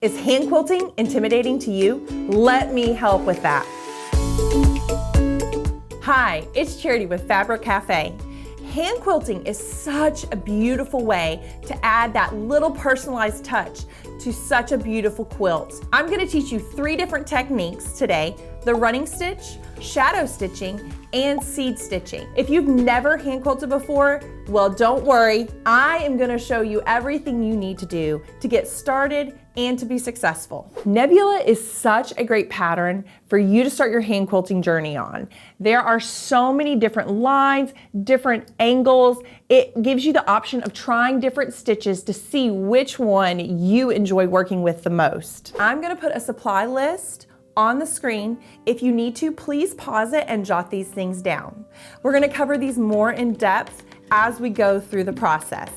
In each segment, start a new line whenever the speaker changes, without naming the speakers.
Is hand quilting intimidating to you? Let me help with that. Hi, it's Charity with Fabric Café. Hand quilting is such a beautiful way to add that little personalized touch to such a beautiful quilt. I'm going to teach you 3 different techniques today: the running stitch, shadow stitching, and seed stitching. If you've never hand quilted before, well, don't worry. I am going to show you everything you need to do to get started and to be successful. Nebula is such a great pattern for you to start your hand quilting journey on. There are so many different lines, different angles. It gives you the option of trying different stitches to see which one you enjoy working with the most. I'm going to put a supply list on the screen. If you need to, please pause it and jot these things down. We're going to cover these more in depth as we go through the process.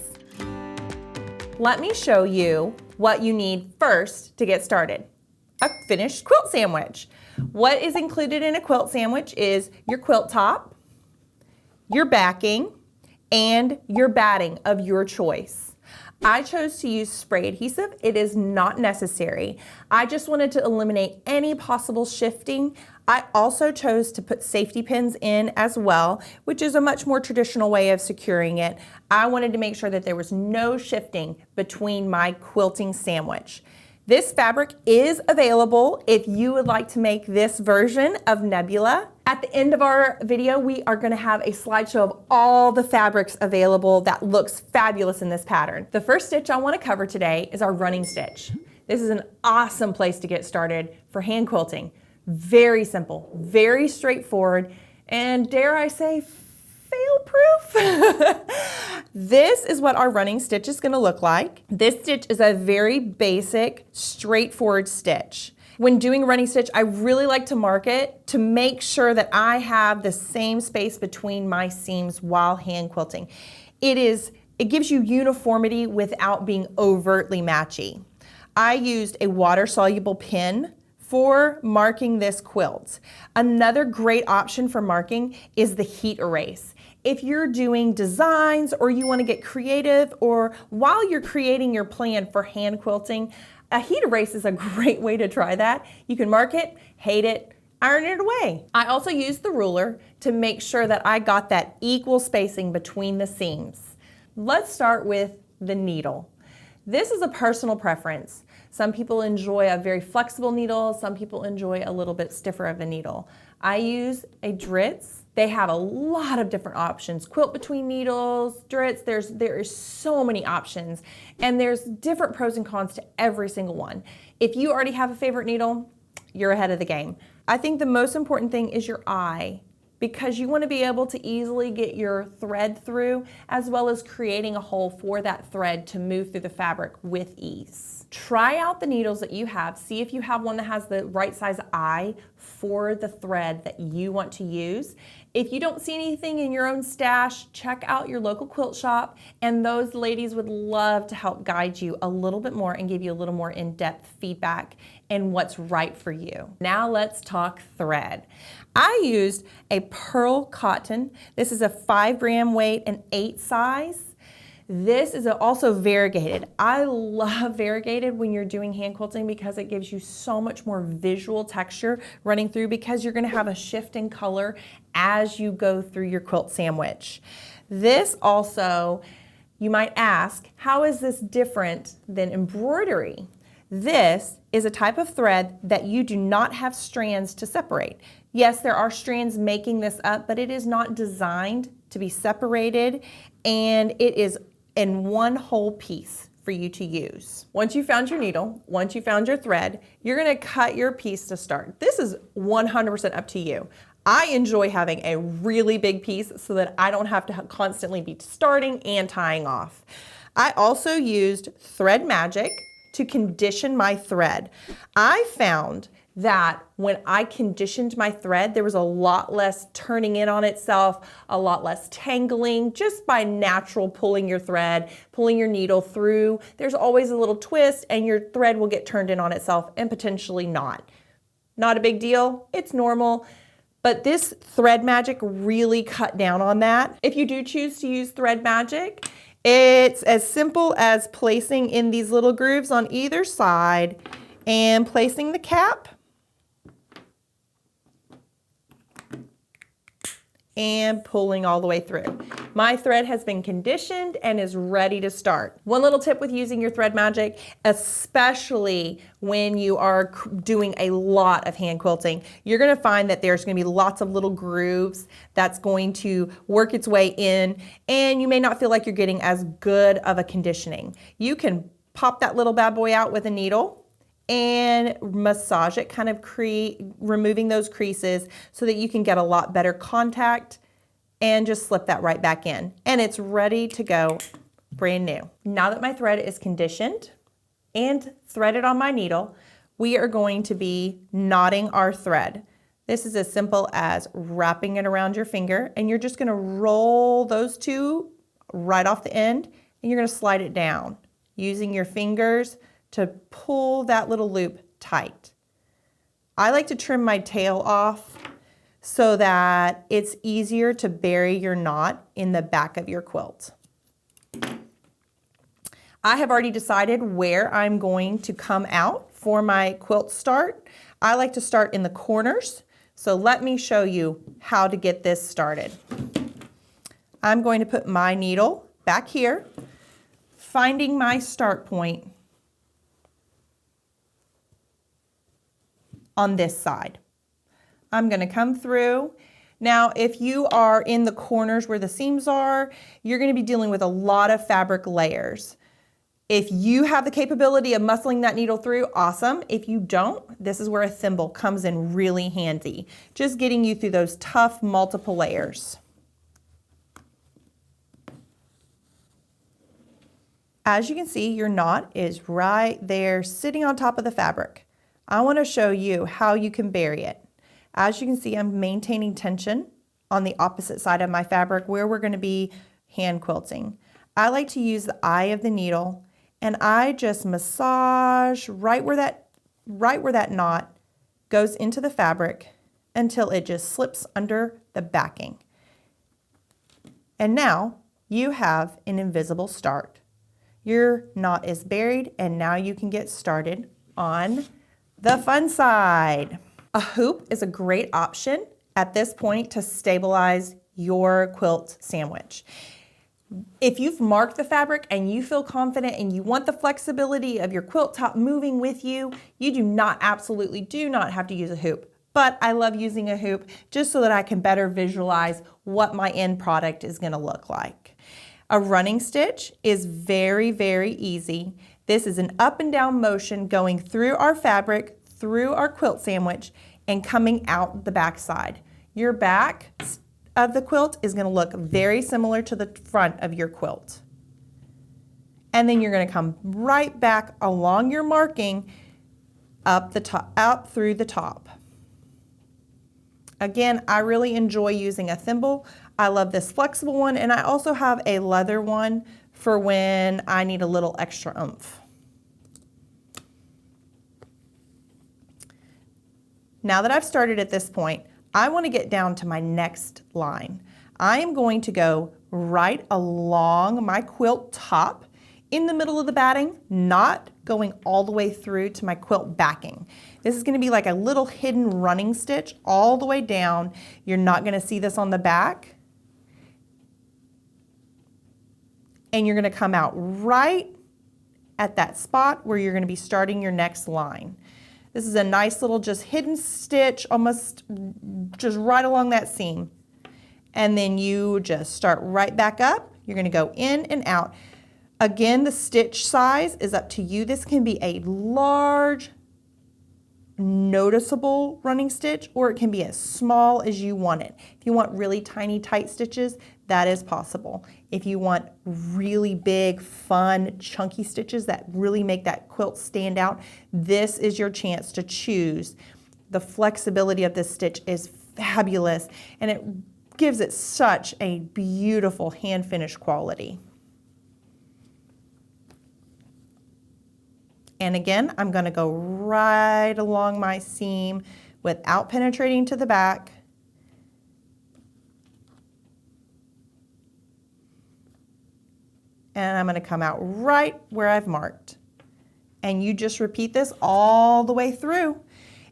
Let me show you what you need first to get started. A finished quilt sandwich. What is included in a quilt sandwich is your quilt top, your backing, and your batting of your choice. I chose to use spray adhesive. It is not necessary. I just wanted to eliminate any possible shifting. I also chose to put safety pins in as well, which is a much more traditional way of securing it. I wanted to make sure that there was no shifting between my quilting sandwich. This fabric is available if you would like to make this version of Nebula. At the end of our video, we are going to have a slideshow of all the fabrics available that looks fabulous in this pattern. The first stitch I want to cover today is our running stitch. This is an awesome place to get started for hand quilting. Very simple, very straightforward, and dare I say, fail-proof. This is what our running stitch is going to look like. This stitch is a very basic, straightforward stitch. When doing a running stitch, I really like to mark it to make sure that I have the same space between my seams while hand quilting. It gives you uniformity without being overtly matchy. I used a water-soluble pin for marking this quilt. Another great option for marking is the heat erase. If you're doing designs or you want to get creative, or while you're creating your plan for hand quilting, a heat erase is a great way to try that. You can mark it, hate it, iron it away. I also used the ruler to make sure that I got that equal spacing between the seams. Let's start with the needle. This is a personal preference. Some people enjoy a very flexible needle. Some people enjoy a little bit stiffer of a needle. I use a Dritz. They have a lot of different options. Quilt between needles, Dritz, there is so many options, and there's different pros and cons to every single one. If you already have a favorite needle, you're ahead of the game. I think the most important thing is your eye, because you want to be able to easily get your thread through, as well as creating a hole for that thread to move through the fabric with ease. Try out the needles that you have. See if you have one that has the right size eye for the thread that you want to use. If you don't see anything in your own stash, check out your local quilt shop, and those ladies would love to help guide you a little bit more and give you a little more in-depth feedback and what's right for you. Now let's talk thread. I used a pearl cotton. This is a 5 gram weight and 8 size. This is also variegated. I love variegated when you're doing hand quilting because it gives you so much more visual texture running through, because you're going to have a shift in color as you go through your quilt sandwich. This also, you might ask, how is this different than embroidery? This is a type of thread that you do not have strands to separate. Yes, there are strands making this up, but it is not designed to be separated, and it is in one whole piece for you to use. Once you found your needle, once you found your thread, you're going to cut your piece to start. This is 100% up to you. I enjoy having a really big piece so that I don't have to constantly be starting and tying off. I also used Thread Magic to condition my thread. I found that when I conditioned my thread, there was a lot less turning in on itself, a lot less tangling, just by natural pulling your thread, pulling your needle through. There's always a little twist and your thread will get turned in on itself and potentially not. Not a big deal, it's normal. But this Thread Magic really cut down on that. If you do choose to use Thread Magic, It's as simple as placing in these little grooves on either side and placing the cap and pulling all the way through. My thread has been conditioned and is ready to start. One little tip with using your thread magic, especially when you are doing a lot of hand quilting, you're gonna find that there's gonna be lots of little grooves that's going to work its way in, and you may not feel like you're getting as good of a conditioning. You can pop that little bad boy out with a needle and massage it, kind of removing those creases so that you can get a lot better contact, and just slip that right back in. And it's ready to go, brand new. Now that my thread is conditioned and threaded on my needle, we are going to be knotting our thread. This is as simple as wrapping it around your finger, and you're just gonna roll those two right off the end, and you're gonna slide it down using your fingers to pull that little loop tight. I like to trim my tail off so that it's easier to bury your knot in the back of your quilt. I have already decided where I'm going to come out for my quilt start. I like to start in the corners, so let me show you how to get this started. I'm going to put my needle back here, finding my start point on this side. I'm gonna come through. Now, if you are in the corners where the seams are, you're gonna be dealing with a lot of fabric layers. If you have the capability of muscling that needle through, awesome. If you don't, this is where a thimble comes in really handy, just getting you through those tough multiple layers. As you can see, your knot is right there sitting on top of the fabric. I want to show you how you can bury it. As you can see, I'm maintaining tension on the opposite side of my fabric where we're going to be hand quilting. I like to use the eye of the needle, and I just massage right where that knot goes into the fabric until it just slips under the backing. And now you have an invisible start. Your knot is buried, and now you can get started on the fun side. A hoop is a great option at this point to stabilize your quilt sandwich. If you've marked the fabric and you feel confident and you want the flexibility of your quilt top moving with you, you absolutely do not have to use a hoop. But I love using a hoop just so that I can better visualize what my end product is gonna look like. A running stitch is very, very easy. This is an up and down motion going through our fabric, through our quilt sandwich, and coming out the back side. Your back of the quilt is going to look very similar to the front of your quilt. And then you're going to come right back along your marking up the top, out through the top. Again, I really enjoy using a thimble. I love this flexible one, and I also have a leather one for when I need a little extra oomph. Now that I've started at this point, I want to get down to my next line. I am going to go right along my quilt top in the middle of the batting, not going all the way through to my quilt backing. This is going to be like a little hidden running stitch all the way down. You're not going to see this on the back. And you're going to come out right at that spot where you're going to be starting your next line. This is a nice little just hidden stitch, almost just right along that seam. And then you just start right back up. You're going to go in and out. Again, the stitch size is up to you. This can be a large, noticeable running stitch, or it can be as small as you want it. If you want really tiny, tight stitches, that is possible. If you want really big, fun, chunky stitches that really make that quilt stand out, this is your chance to choose. The flexibility of this stitch is fabulous, and it gives it such a beautiful hand finish quality. And again, I'm going to go right along my seam without penetrating to the back. and I'm going to come out right where I've marked. And you just repeat this all the way through,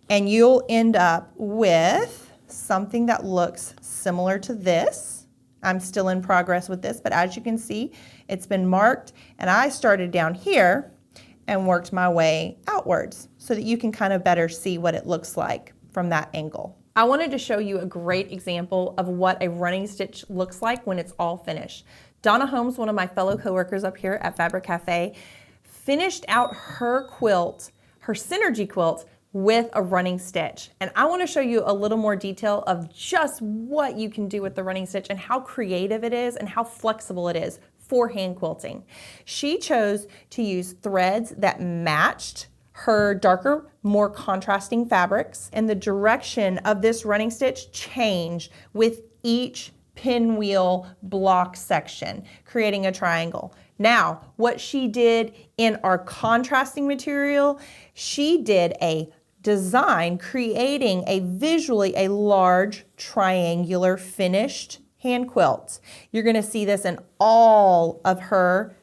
and you'll end up with something that looks similar to this. I'm still in progress with this, but as you can see, it's been marked, and I started down here and worked my way outwards so that you can kind of better see what it looks like from that angle. I wanted to show you a great example of what a running stitch looks like when it's all finished. Donna Holmes, one of my fellow coworkers up here at Fabric Café, finished out her quilt, her Synergy quilt, with a running stitch. And I want to show you a little more detail of just what you can do with the running stitch and how creative it is and how flexible it is for hand quilting. She chose to use threads that matched her darker, more contrasting fabrics, and the direction of this running stitch changed with each pinwheel block section, creating a triangle. Now, what she did in our contrasting material, she did a design creating a visually a large triangular finished hand quilt. You're going to see this in all of her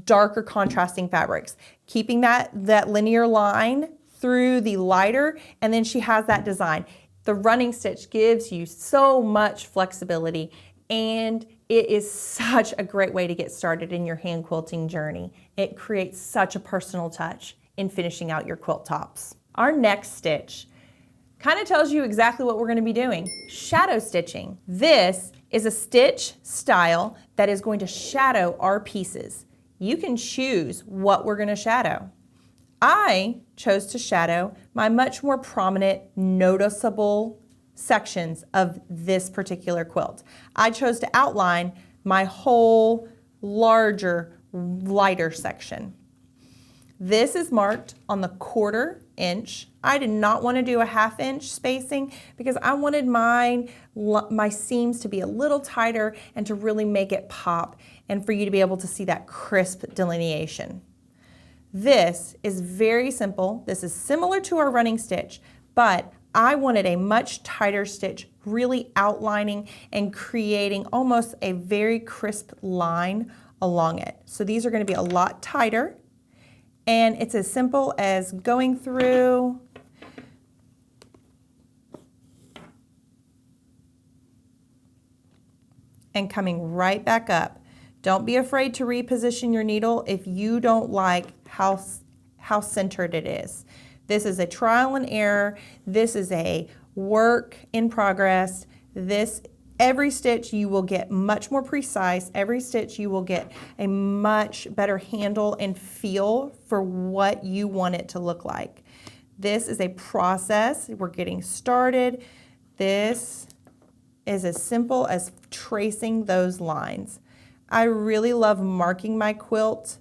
darker contrasting fabrics, keeping that linear line through the lighter, and then she has that design. The running stitch gives you so much flexibility, and it is such a great way to get started in your hand quilting journey. It creates such a personal touch in finishing out your quilt tops. Our next stitch kind of tells you exactly what we're going to be doing. Shadow stitching. This is a stitch style that is going to shadow our pieces. You can choose what we're going to shadow. I chose to shadow my much more prominent, noticeable sections of this particular quilt. I chose to outline my whole larger, lighter section. This is marked on the 1/4 inch. I did not want to do a 1/2 inch spacing because I wanted my seams to be a little tighter and to really make it pop and for you to be able to see that crisp delineation. This is very simple. This is similar to our running stitch, but I wanted a much tighter stitch, really outlining and creating almost a very crisp line along it. So these are going to be a lot tighter, and it's as simple as going through and coming right back up. Don't be afraid to reposition your needle if you don't like how centered it is. This is a trial and error. This is a work in progress. Every stitch you will get much more precise. Every stitch you will get a much better handle and feel for what you want it to look like. This is a process. We're getting started. This is as simple as tracing those lines. I really love marking my quilt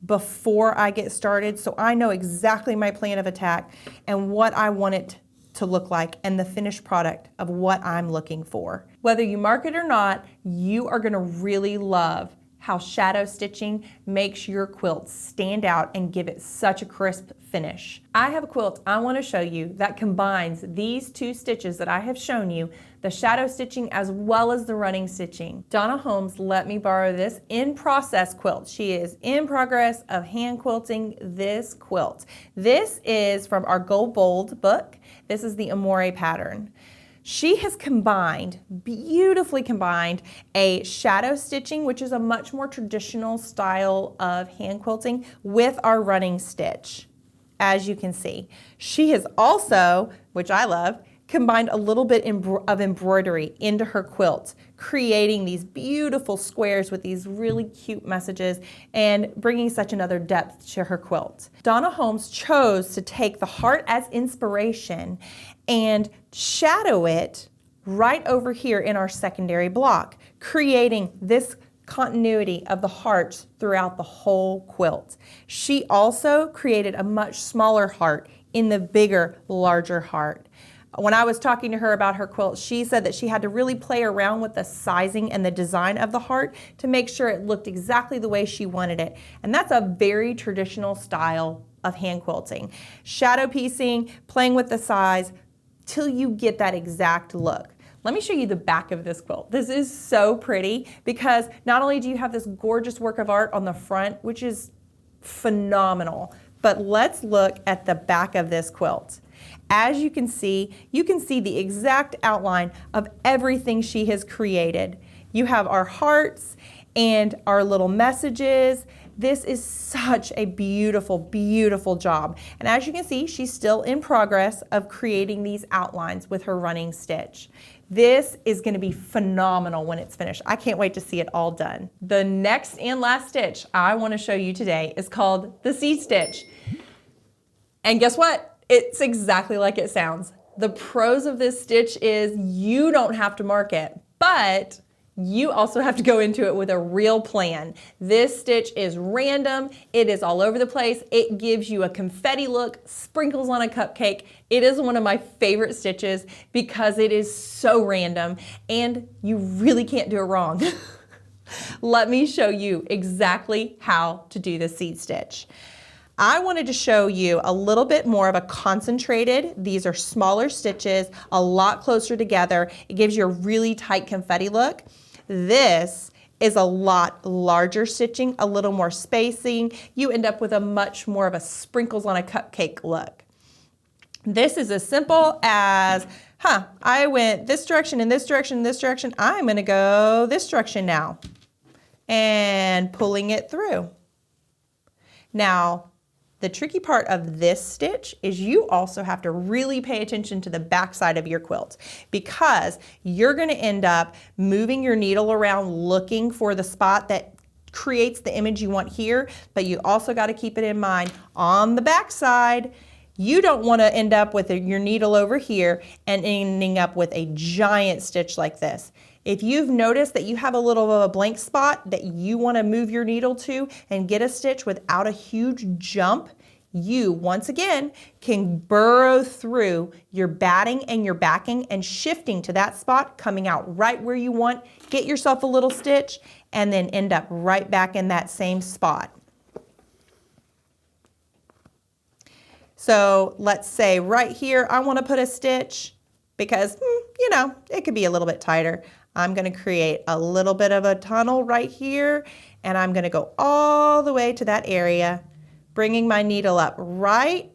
before I get started, so I know exactly my plan of attack and what I want it to look like and the finished product of what I'm looking for. Whether you mark it or not, you are going to really love how shadow stitching makes your quilt stand out and give it such a crisp finish. I have a quilt I want to show you that combines these two stitches that I have shown you, the shadow stitching as well as the running stitching. Donna Holmes let me borrow this in-process quilt. She is in progress of hand quilting this quilt. This is from our Gold Bold book. This is the Amore pattern. She has beautifully combined a shadow stitching, which is a much more traditional style of hand quilting, with our running stitch, as you can see. She has also, which I love, combined a little bit of embroidery into her quilt, creating these beautiful squares with these really cute messages and bringing such another depth to her quilt. Donna Holmes chose to take the heart as inspiration and shadow it right over here in our secondary block, creating this continuity of the hearts throughout the whole quilt. She also created a much smaller heart in the bigger, larger heart. When I was talking to her about her quilt, she said that she had to really play around with the sizing and the design of the heart to make sure it looked exactly the way she wanted it. And that's a very traditional style of hand quilting. Shadow piecing, playing with the size till you get that exact look. Let me show you the back of this quilt. This is so pretty because not only do you have this gorgeous work of art on the front, which is phenomenal, but let's look at the back of this quilt. As you can see the exact outline of everything she has created. You have our hearts and our little messages. This is such a beautiful, beautiful job. And as you can see, she's still in progress of creating these outlines with her running stitch. This is going to be phenomenal when it's finished. I can't wait to see it all done. The next and last stitch I want to show you today is called the seed stitch. And guess what? It's exactly like it sounds. The pros of this stitch is you don't have to mark it, but you also have to go into it with a real plan. This stitch is random. It is all over the place. It gives you a confetti look, sprinkles on a cupcake. It is one of my favorite stitches because it is so random and you really can't do it wrong. Let me show you exactly how to do the seed stitch. I wanted to show you a little bit more of a concentrated, these are smaller stitches, a lot closer together. It gives you a really tight confetti look. This is a lot larger stitching, a little more spacing. You end up with a much more of a sprinkles on a cupcake look. This is as simple as, I went this direction and this direction and this direction. I'm going to go this direction now. And pulling it through. Now, the tricky part of this stitch is you also have to really pay attention to the back side of your quilt because you're going to end up moving your needle around looking for the spot that creates the image you want here, but you also got to keep it in mind on the back side. You don't want to end up with your needle over here and ending up with a giant stitch like this. If you've noticed that you have a little of a blank spot that you want to move your needle to and get a stitch without a huge jump, you, once again, can burrow through your batting and your backing and shifting to that spot, coming out right where you want, get yourself a little stitch, and then end up right back in that same spot. So let's say right here, I want to put a stitch because, you know, it could be a little bit tighter. I'm going to create a little bit of a tunnel right here, and I'm going to go all the way to that area, bringing my needle up right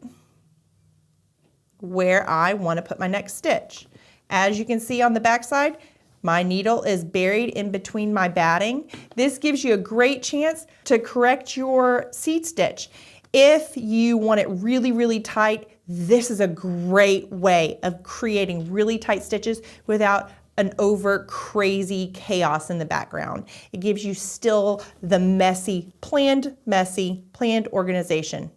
where I want to put my next stitch. As you can see on the back side, my needle is buried in between my batting. This gives you a great chance to correct your seed stitch. If you want it really, really tight, this is a great way of creating really tight stitches without an over crazy chaos in the background. It gives you still the messy planned organization.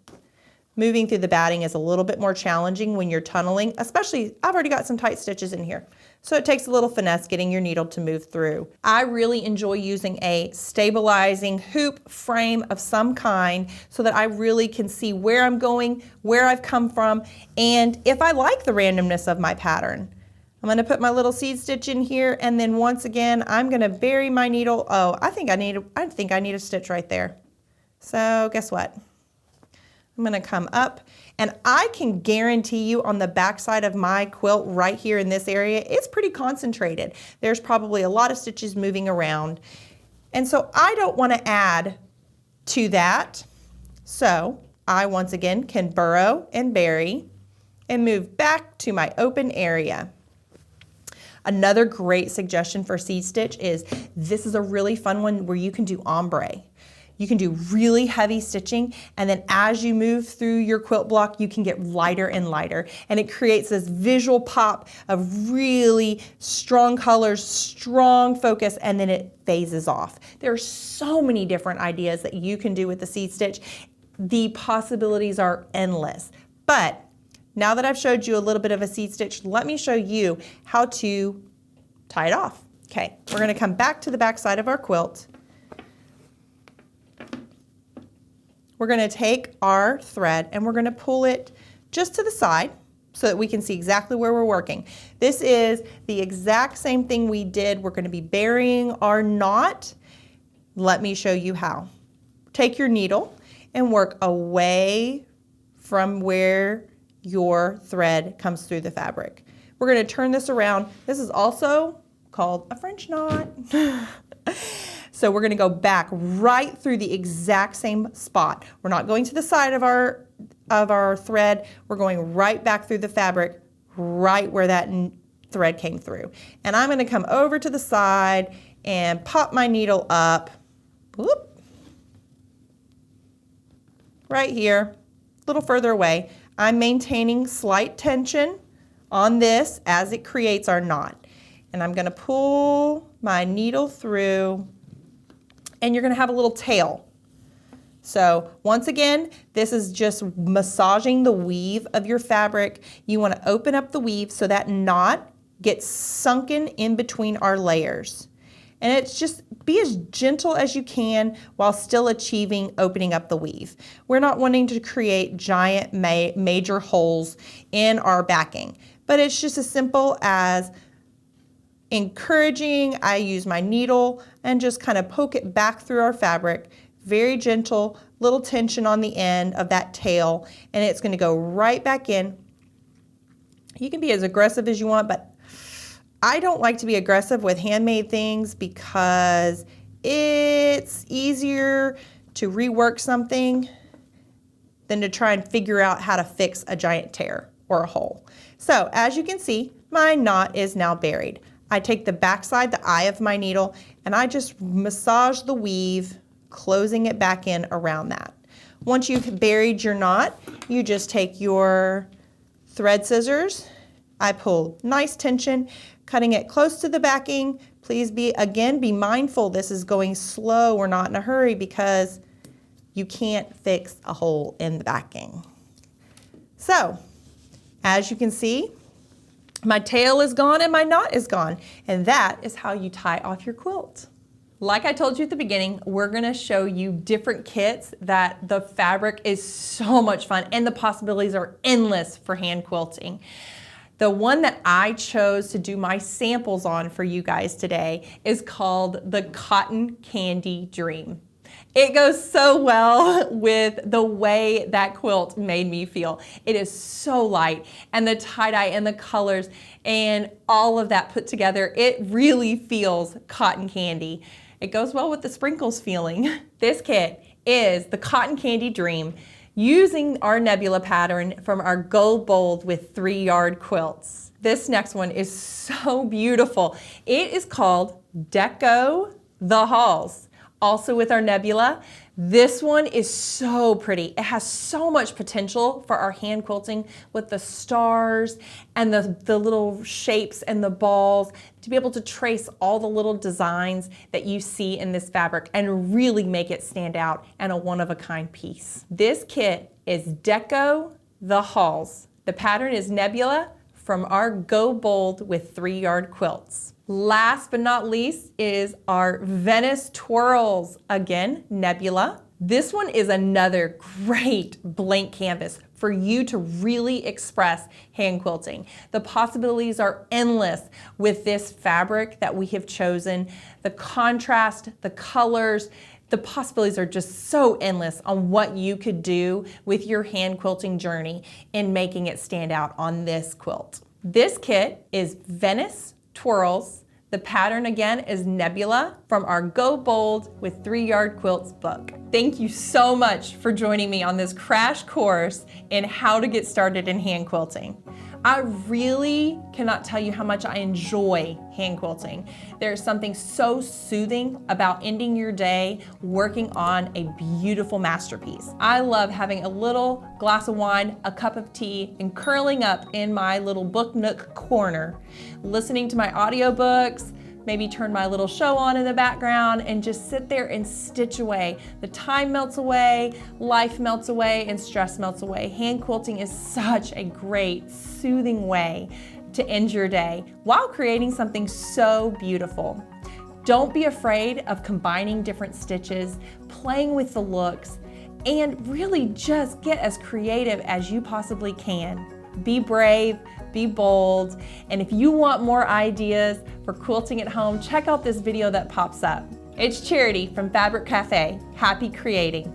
Moving through the batting is a little bit more challenging when you're tunneling, especially I've already got some tight stitches in here. So it takes a little finesse getting your needle to move through. I really enjoy using a stabilizing hoop frame of some kind so that I really can see where I'm going, where I've come from, and if I like the randomness of my pattern. I'm going to put my little seed stitch in here, and then once again, I'm going to bury my needle. Oh, I think I need a stitch right there. So guess what? I'm going to come up, and I can guarantee you on the back side of my quilt right here in this area, it's pretty concentrated. There's probably a lot of stitches moving around. And so I don't want to add to that. So I once again can burrow and bury and move back to my open area. Another great suggestion for seed stitch is this is a really fun one where you can do ombre. You can do really heavy stitching, and then as you move through your quilt block, you can get lighter and lighter, and it creates this visual pop of really strong colors, strong focus, and then it phases off. There are so many different ideas that you can do with the seed stitch. The possibilities are endless, but now that I've showed you a little bit of a seed stitch, let me show you how to tie it off. Okay, we're going to come back to the back side of our quilt. We're going to take our thread and we're going to pull it just to the side so that we can see exactly where we're working. This is the exact same thing we did. We're going to be burying our knot. Let me show you how. Take your needle and work away from where your thread comes through the fabric. We're gonna turn this around. This is also called a French knot. So we're gonna go back right through the exact same spot. We're not going to the side of our thread. We're going right back through the fabric, right where that thread came through. And I'm gonna come over to the side and pop my needle up, whoop, right here, a little further away. I'm maintaining slight tension on this as it creates our knot. And I'm gonna pull my needle through, and you're gonna have a little tail. So once again, this is just massaging the weave of your fabric. You wanna open up the weave so that knot gets sunken in between our layers. And it's just be as gentle as you can while still achieving opening up the weave. We're not wanting to create giant major holes in our backing, but it's just as simple as encouraging. I use my needle and just kind of poke it back through our fabric, very gentle, little tension on the end of that tail, and it's gonna go right back in. You can be as aggressive as you want, but I don't like to be aggressive with handmade things because it's easier to rework something than to try and figure out how to fix a giant tear or a hole. So as you can see, my knot is now buried. I take the back side, the eye of my needle, and I just massage the weave, closing it back in around that. Once you've buried your knot, you just take your thread scissors. I pull nice tension, cutting it close to the backing. Please be mindful this is going slow. We're not in a hurry because you can't fix a hole in the backing. So, as you can see, my tail is gone and my knot is gone. And that is how you tie off your quilt. Like I told you at the beginning, we're gonna show you different kits that the fabric is so much fun and the possibilities are endless for hand quilting. The one that I chose to do my samples on for you guys today is called the Cotton Candy Dream. It goes so well with the way that quilt made me feel. It is so light, and the tie-dye and the colors and all of that put together, it really feels cotton candy. It goes well with the sprinkles feeling. This kit is the Cotton Candy Dream, using our Nebula pattern from our Go Bold with 3-yard quilts. This next one is so beautiful. It is called Deco the Halls. Also with our Nebula, this one is so pretty. It has so much potential for our hand quilting with the stars and the little shapes and the balls, to be able to trace all the little designs that you see in this fabric and really make it stand out and a one-of-a-kind piece. This kit is Deco the Halls. The pattern is Nebula from our Go Bold with 3-yard quilts. Last but not least is our Venice Twirls, again, Nebula. This one is another great blank canvas for you to really express hand quilting. The possibilities are endless with this fabric that we have chosen. The contrast, the colors, the possibilities are just so endless on what you could do with your hand quilting journey in making it stand out on this quilt. This kit is Venice Twirls. The pattern again is Nebula from our Go Bold with 3-yard quilts book. Thank you so much for joining me on this crash course in how to get started in hand quilting. I really cannot tell you how much I enjoy hand quilting. There's something so soothing about ending your day working on a beautiful masterpiece. I love having a little glass of wine, a cup of tea, and curling up in my little book nook corner, listening to my audiobooks, maybe turn my little show on in the background and just sit there and stitch away. The time melts away, life melts away, and stress melts away. Hand quilting is such a great, soothing way to end your day while creating something so beautiful. Don't be afraid of combining different stitches, playing with the looks, and really just get as creative as you possibly can. Be brave, be bold, and if you want more ideas for quilting at home, check out this video that pops up. It's Charity from Fabric Café. Happy creating.